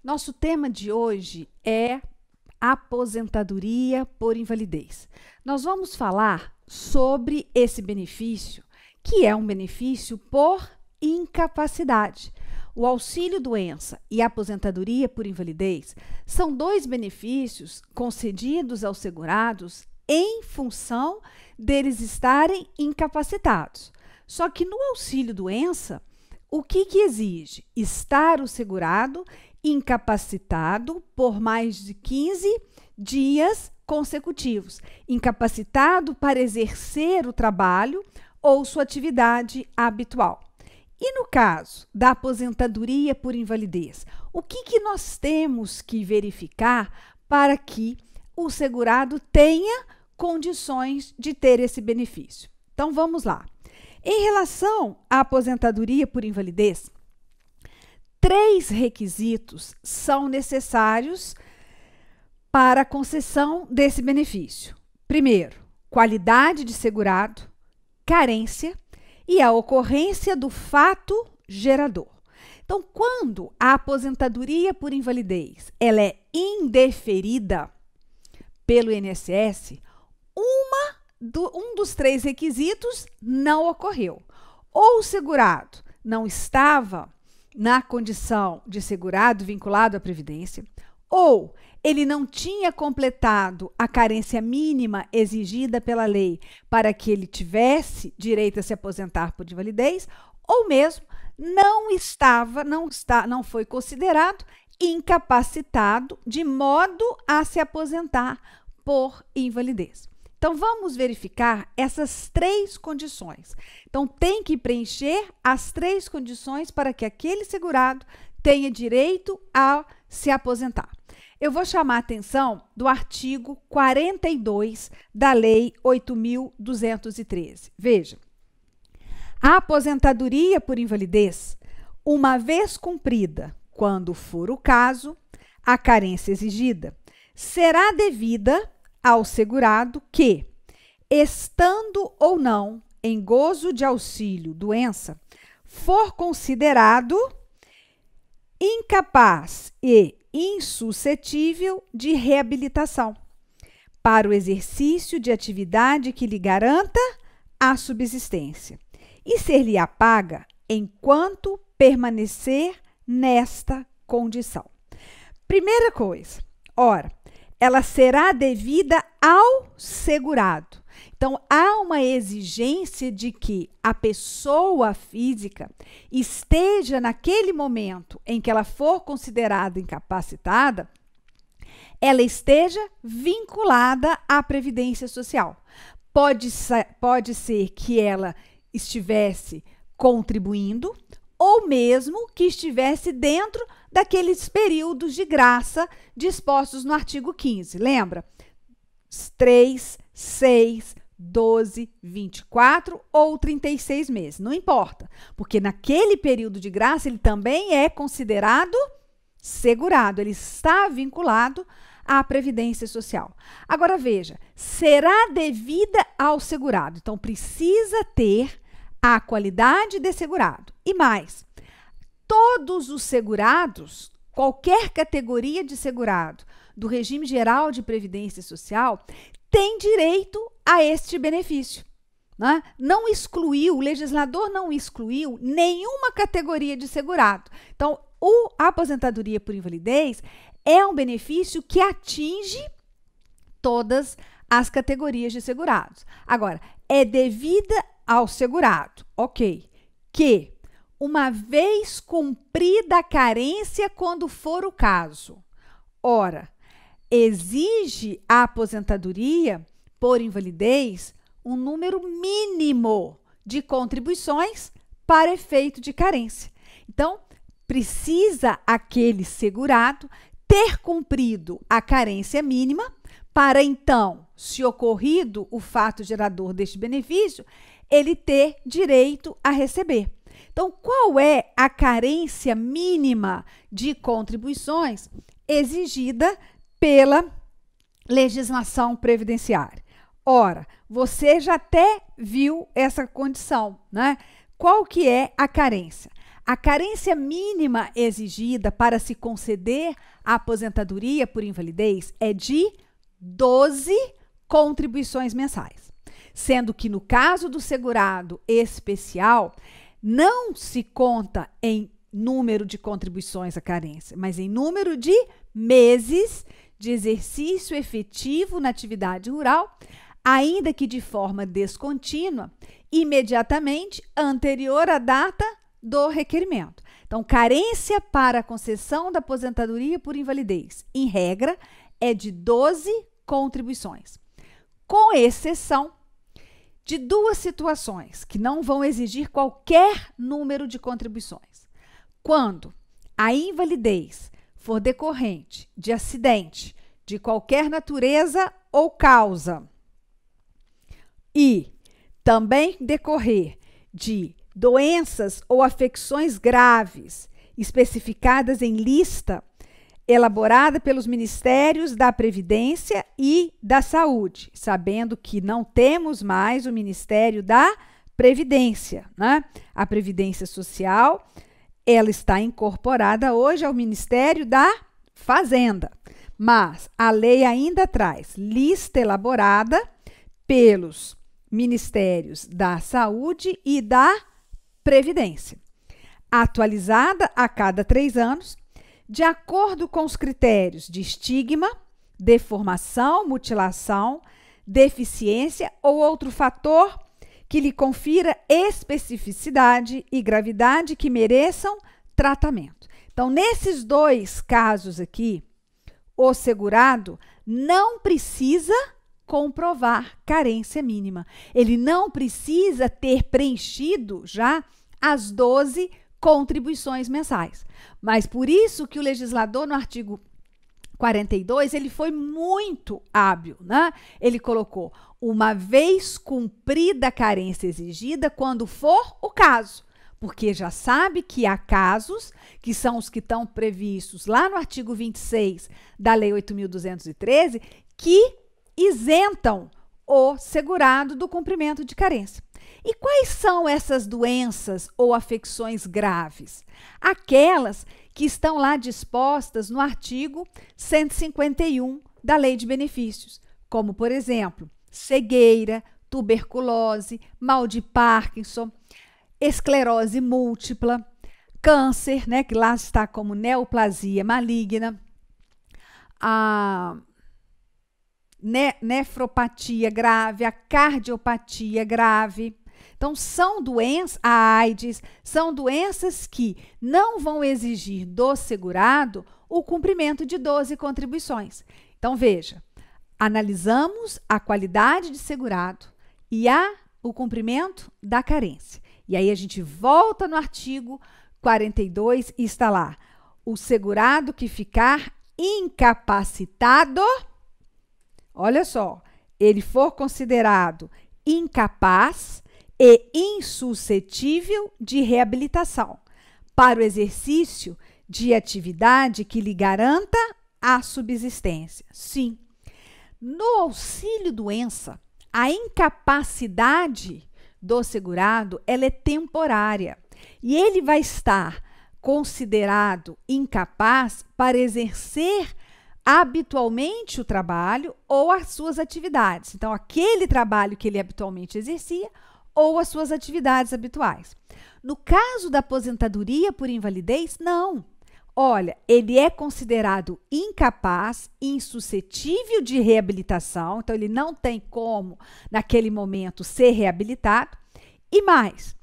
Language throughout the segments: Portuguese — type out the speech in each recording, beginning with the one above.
Nosso tema de hoje é aposentadoria por invalidez. Nós vamos falar sobre esse benefício, que é um benefício por incapacidade. O auxílio-doença e a aposentadoria por invalidez são dois benefícios concedidos aos segurados em função deles estarem incapacitados. Só que no auxílio-doença, o que exige? Estar o segurado incapacitado por mais de 15 dias consecutivos, incapacitado para exercer o trabalho ou sua atividade habitual. E no caso da aposentadoria por invalidez, o que nós temos que verificar para que o segurado tenha condições de ter esse benefício? Então, vamos lá. Em relação à aposentadoria por invalidez, 3 requisitos são necessários para a concessão desse benefício. Primeiro, qualidade de segurado, carência e a ocorrência do fato gerador. Então, quando a aposentadoria por invalidez ela é indeferida pelo INSS, um dos 3 requisitos não ocorreu. Ou o segurado não estava na condição de segurado vinculado à Previdência, ou ele não tinha completado a carência mínima exigida pela lei para que ele tivesse direito a se aposentar por invalidez, ou mesmo não foi considerado incapacitado de modo a se aposentar por invalidez. Então, vamos verificar essas 3 condições. Então, tem que preencher as 3 condições para que aquele segurado tenha direito a se aposentar. Eu vou chamar a atenção do artigo 42 da Lei 8.213. Veja, a aposentadoria por invalidez, uma vez cumprida, quando for o caso, a carência exigida, será devida ao segurado que, estando ou não em gozo de auxílio-doença, for considerado incapaz e insuscetível de reabilitação para o exercício de atividade que lhe garanta a subsistência e ser-lhe-á paga enquanto permanecer nesta condição. Primeira coisa, ora, ela será devida ao segurado. Então, há uma exigência de que a pessoa física esteja naquele momento em que ela for considerada incapacitada, ela esteja vinculada à Previdência Social. Pode ser que ela estivesse contribuindo ou mesmo que estivesse dentro daqueles períodos de graça dispostos no artigo 15. Lembra? 3, 6, 12, 24 ou 36 meses. Não importa, porque naquele período de graça ele também é considerado segurado, ele está vinculado à Previdência Social. Agora veja, será devida ao segurado. Então, precisa ter a qualidade de segurado. E mais, todos os segurados, qualquer categoria de segurado do regime geral de Previdência Social, tem direito a este benefício. Né? Não excluiu, o legislador não excluiu nenhuma categoria de segurado. Então, a aposentadoria por invalidez é um benefício que atinge todas as categorias de segurados. Agora, é devida ao segurado, ok, que uma vez cumprida a carência quando for o caso, ora, exige a aposentadoria por invalidez um número mínimo de contribuições para efeito de carência. Então, precisa aquele segurado ter cumprido a carência mínima para então, se ocorrido o fato gerador deste benefício, ele ter direito a receber. Então, qual é a carência mínima de contribuições exigida pela legislação previdenciária? Ora, você já até viu essa condição, né? Qual que é a carência? A carência mínima exigida para se conceder a aposentadoria por invalidez é de 12 contribuições mensais, sendo que no caso do segurado especial, não se conta em número de contribuições à carência, mas em número de meses de exercício efetivo na atividade rural, ainda que de forma descontínua, imediatamente anterior à data do requerimento. Então, carência para a concessão da aposentadoria por invalidez, em regra, é de 12 contribuições, com exceção de duas situações que não vão exigir qualquer número de contribuições. Quando a invalidez for decorrente de acidente de qualquer natureza ou causa e também decorrer de doenças ou afecções graves especificadas em lista elaborada pelos Ministérios da Previdência e da Saúde, sabendo que não temos mais o Ministério da Previdência, né? A Previdência Social, ela está incorporada hoje ao Ministério da Fazenda, mas a lei ainda traz lista elaborada pelos Ministérios da Saúde e da Previdência, atualizada a cada 3 anos, de acordo com os critérios de estigma, deformação, mutilação, deficiência ou outro fator que lhe confira especificidade e gravidade que mereçam tratamento. Então, nesses dois casos aqui, o segurado não precisa comprovar carência mínima. Ele não precisa ter preenchido já as 12 contribuições mensais. Mas por isso que o legislador, no artigo 42, ele foi muito hábil, né? Ele colocou, uma vez cumprida a carência exigida, quando for o caso, porque já sabe que há casos, que são os que estão previstos lá no artigo 26 da Lei 8.213, que isentam o segurado do cumprimento de carência. E quais são essas doenças ou afecções graves? Aquelas que estão lá dispostas no artigo 151 da Lei de Benefícios, como, por exemplo, cegueira, tuberculose, mal de Parkinson, esclerose múltipla, câncer, né, que lá está como neoplasia maligna, a nefropatia grave, a cardiopatia grave. Então, são doenças, a AIDS, são doenças que não vão exigir do segurado o cumprimento de 12 contribuições. Então, veja, analisamos a qualidade de segurado e o cumprimento da carência. E aí a gente volta no artigo 42 e está lá, o segurado que ficar incapacitado, olha só, ele for considerado incapaz e insuscetível de reabilitação para o exercício de atividade que lhe garanta a subsistência. Sim, no auxílio-doença, a incapacidade do segurado, ela é temporária e ele vai estar considerado incapaz para exercer habitualmente o trabalho ou as suas atividades. Então, aquele trabalho que ele habitualmente exercia ou as suas atividades habituais. No caso da aposentadoria por invalidez, não. Olha, ele é considerado incapaz, insuscetível de reabilitação, então ele não tem como, naquele momento, ser reabilitado. E mais,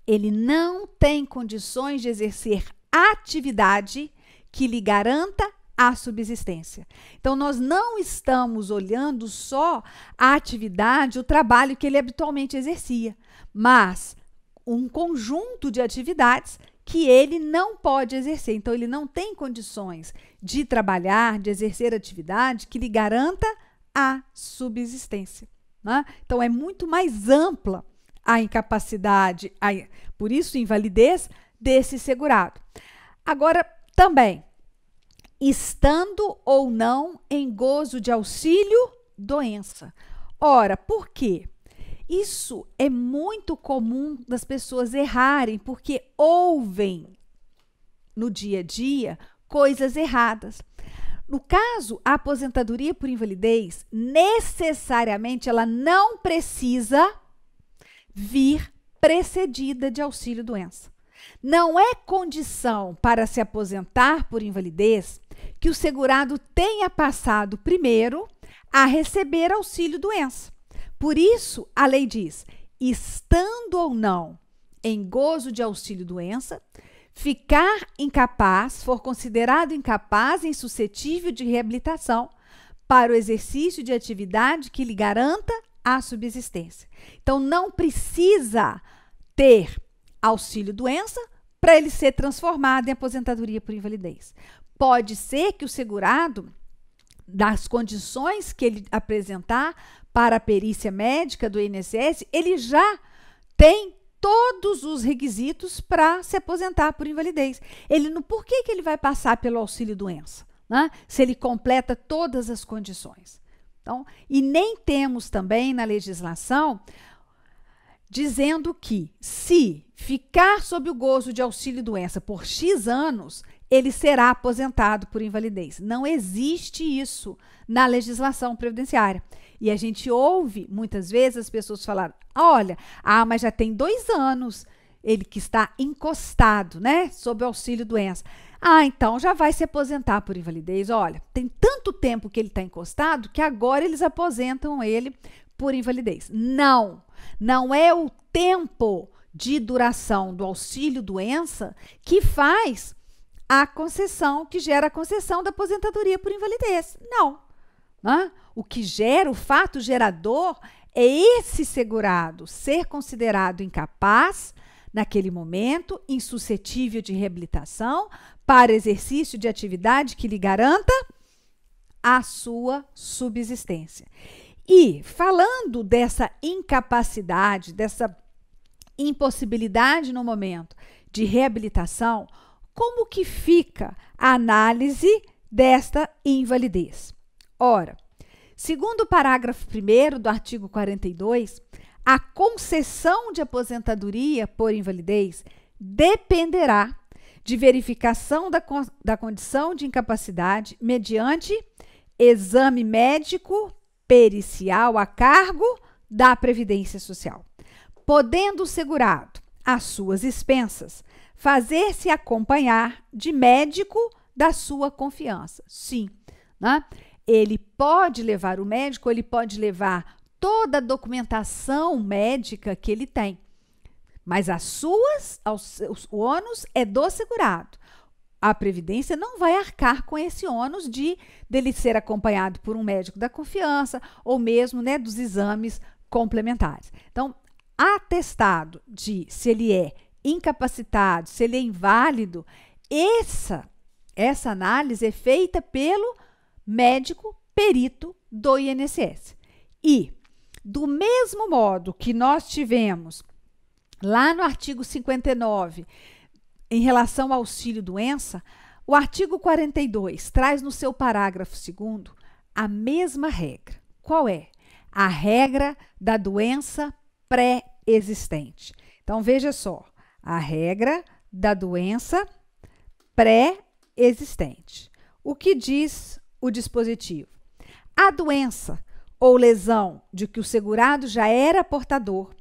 ele não tem condições de exercer atividade que lhe garanta a subsistência. Então, nós não estamos olhando só a atividade, o trabalho que ele habitualmente exercia, mas um conjunto de atividades que ele não pode exercer. Então, ele não tem condições de trabalhar, de exercer atividade que lhe garanta a subsistência, né? Então, é muito mais ampla a incapacidade, por isso, invalidez desse segurado. Agora, também, estando ou não em gozo de auxílio doença. Ora, por quê? Isso é muito comum das pessoas errarem, porque ouvem no dia a dia coisas erradas. No caso, a aposentadoria por invalidez, necessariamente ela não precisa vir precedida de auxílio-doença. Não é condição para se aposentar por invalidez que o segurado tenha passado primeiro a receber auxílio-doença. Por isso, a lei diz, estando ou não em gozo de auxílio-doença, ficar incapaz, for considerado incapaz e insuscetível de reabilitação para o exercício de atividade que lhe garanta a subsistência. Então, não precisa ter auxílio-doença para ele ser transformado em aposentadoria por invalidez. Pode ser que o segurado, das condições que ele apresentar para a perícia médica do INSS, ele já tem todos os requisitos para se aposentar por invalidez. Por que ele vai passar pelo auxílio-doença, né? Se ele completa todas as condições. Então, e nem temos também na legislação dizendo que, se ficar sob o gozo de auxílio-doença por X anos, ele será aposentado por invalidez. Não existe isso na legislação previdenciária. E a gente ouve, muitas vezes, as pessoas falar, olha, mas já tem 2 anos ele que está encostado, né, sob auxílio-doença. Então já vai se aposentar por invalidez. Olha, tem tanto tempo que ele está encostado que agora eles aposentam ele por invalidez. Não é o tempo de duração do auxílio-doença que faz a concessão, que gera a concessão da aposentadoria por invalidez. Não. O que gera, o fato gerador, é esse segurado ser considerado incapaz, naquele momento, insuscetível de reabilitação, para exercício de atividade que lhe garanta a sua subsistência. E, falando dessa incapacidade, dessa impossibilidade no momento de reabilitação, como que fica a análise desta invalidez? Ora, segundo o parágrafo 1º do artigo 42, a concessão de aposentadoria por invalidez dependerá de verificação da condição de incapacidade mediante exame médico pericial a cargo da Previdência Social, podendo o segurado, às suas expensas, fazer-se acompanhar de médico da sua confiança. Sim, né? Ele pode levar o médico, ele pode levar toda a documentação médica que ele tem, mas o ônus é do segurado. A Previdência não vai arcar com esse ônus dele ser acompanhado por um médico da confiança ou mesmo, né, dos exames complementares. Então, atestado de se ele é incapacitado, se ele é inválido, essa análise é feita pelo médico perito do INSS. E, do mesmo modo que nós tivemos lá no artigo 59, em relação ao auxílio-doença, o artigo 42 traz no seu parágrafo 2º a mesma regra. Qual é? A regra da doença pré-existente. Então, veja só, a regra da doença pré-existente. O que diz o dispositivo? A doença ou lesão de que o segurado já era portador,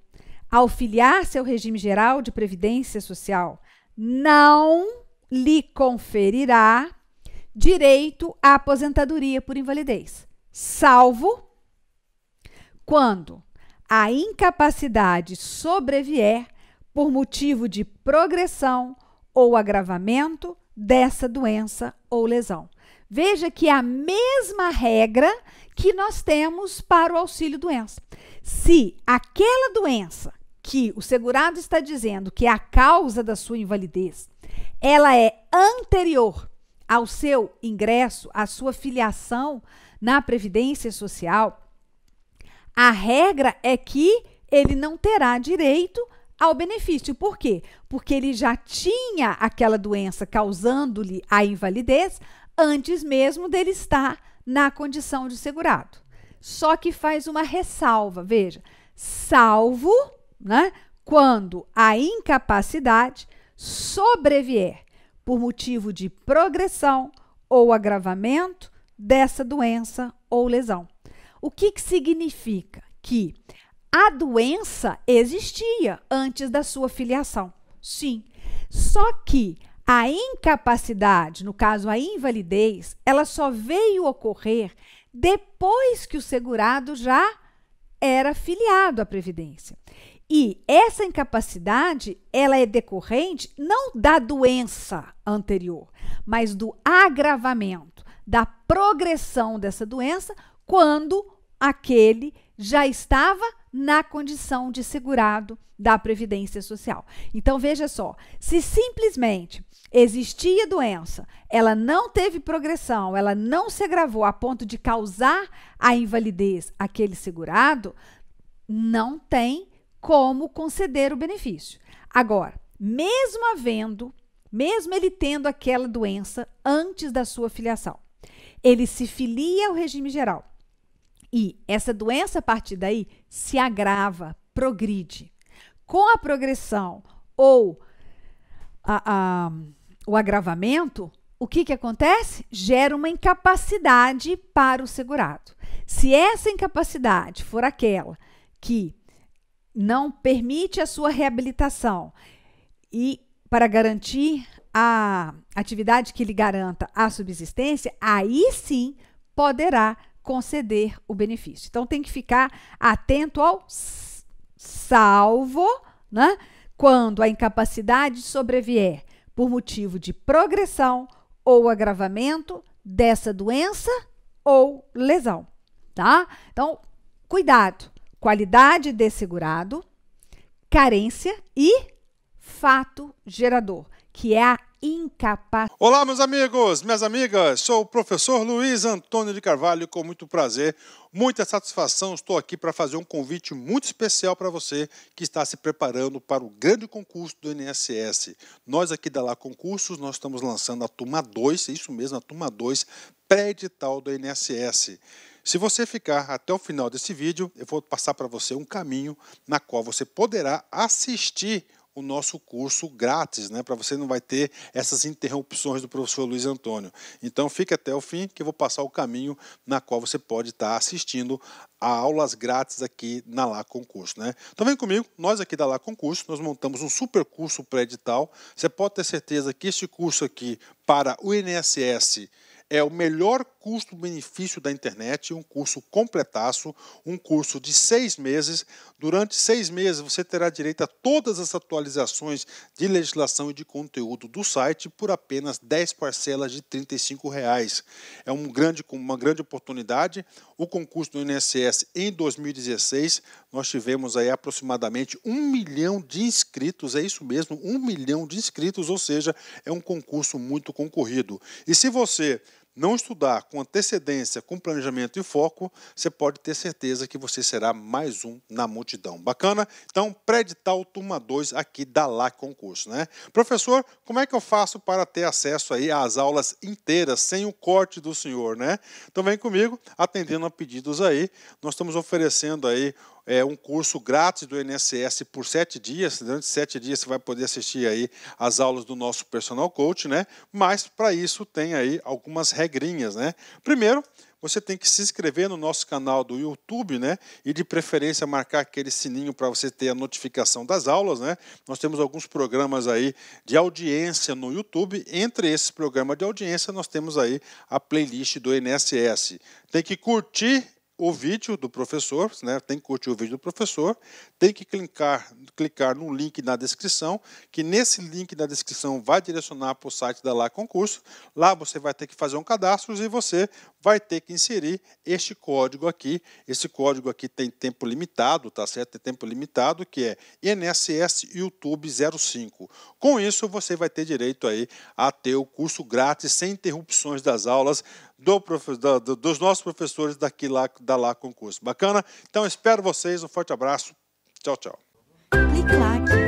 ao filiar-se ao regime geral de previdência social, não lhe conferirá direito à aposentadoria por invalidez, salvo quando a incapacidade sobrevier por motivo de progressão ou agravamento dessa doença ou lesão. Veja que é a mesma regra que nós temos para o auxílio-doença. Se aquela doença que o segurado está dizendo que é a causa da sua invalidez, ela é anterior ao seu ingresso, à sua filiação na Previdência Social, a regra é que ele não terá direito ao benefício. Por quê? Porque ele já tinha aquela doença causando-lhe a invalidez antes mesmo dele estar na condição de segurado. Só que faz uma ressalva, veja, salvo, né, quando a incapacidade sobrevier por motivo de progressão ou agravamento dessa doença ou lesão. O que significa? Que a doença existia antes da sua filiação, sim. Só que a incapacidade, no caso a invalidez, ela só veio ocorrer depois que o segurado já era filiado à Previdência. E essa incapacidade, ela é decorrente não da doença anterior, mas do agravamento, da progressão dessa doença, quando aquele já estava na condição de segurado da Previdência Social. Então, veja só, se simplesmente existia doença, ela não teve progressão, ela não se agravou a ponto de causar a invalidez àquele segurado, não tem como conceder o benefício. Agora, mesmo ele tendo aquela doença antes da sua filiação, ele se filia ao regime geral. E essa doença, a partir daí, se agrava, progride. Com a progressão ou o agravamento, o que acontece? Gera uma incapacidade para o segurado. Se essa incapacidade for aquela que não permite a sua reabilitação e para garantir a atividade que lhe garanta a subsistência, aí sim poderá conceder o benefício. Então, tem que ficar atento ao salvo, né, quando a incapacidade sobrevier por motivo de progressão ou agravamento dessa doença ou lesão, tá? Então, cuidado. Qualidade de segurado, carência e fato gerador, que é a incapacidade. Olá, meus amigos, minhas amigas, sou o professor Luiz Antônio de Carvalho, com muito prazer, muita satisfação, estou aqui para fazer um convite muito especial para você que está se preparando para o grande concurso do INSS. Nós aqui da Lá Concursos, nós estamos lançando a turma 2, isso mesmo, a turma 2, pré-edital do INSS. Se você ficar até o final desse vídeo, eu vou passar para você um caminho na qual você poderá assistir o nosso curso grátis, né? Para você não vai ter essas interrupções do professor Luiz Antônio. Então fique até o fim que eu vou passar o caminho na qual você pode estar assistindo a aulas grátis aqui na Lá Concurso, né? Então vem comigo, nós aqui da Lá Concurso, nós montamos um super curso pré-edital. Você pode ter certeza que este curso aqui para o INSS é o melhor custo-benefício da internet, um curso completaço, um curso de 6 meses. Durante 6 meses você terá direito a todas as atualizações de legislação e de conteúdo do site por apenas 10 parcelas de R$ 35,00. É uma grande oportunidade. O concurso do INSS em 2016, nós tivemos aí aproximadamente 1 milhão de inscritos, é isso mesmo, 1 milhão de inscritos, ou seja, é um concurso muito concorrido. E se você não estudar com antecedência, com planejamento e foco, você pode ter certeza que você será mais um na multidão. Bacana? Então, pré-edital turma 2 aqui da Lá Concurso, né? Professor, como é que eu faço para ter acesso aí às aulas inteiras, sem o corte do senhor, né? Então, vem comigo, atendendo a pedidos aí. Nós estamos oferecendo aí um curso grátis do INSS por 7 dias. Durante 7 dias você vai poder assistir aí as aulas do nosso personal coach, né? Mas para isso tem aí algumas regrinhas, né? Primeiro, você tem que se inscrever no nosso canal do YouTube, né? E de preferência marcar aquele sininho para você ter a notificação das aulas, né? Nós temos alguns programas aí de audiência no YouTube. Entre esses programas de audiência, nós temos aí a playlist do INSS. Tem que curtir o vídeo do professor, né? Tem que curtir o vídeo do professor, tem que clicar no link na descrição, que nesse link na descrição vai direcionar para o site da Lá Concurso. Lá você vai ter que fazer um cadastro e você vai ter que inserir este código aqui. Esse código aqui tem tempo limitado, tá certo? Tem tempo limitado, que é INSS YouTube 05. Com isso, você vai ter direito aí a ter o curso grátis, sem interrupções das aulas, dos nossos professores da Lá Concurso. Bacana? Então, espero vocês. Um forte abraço. Tchau, tchau. Clique lá.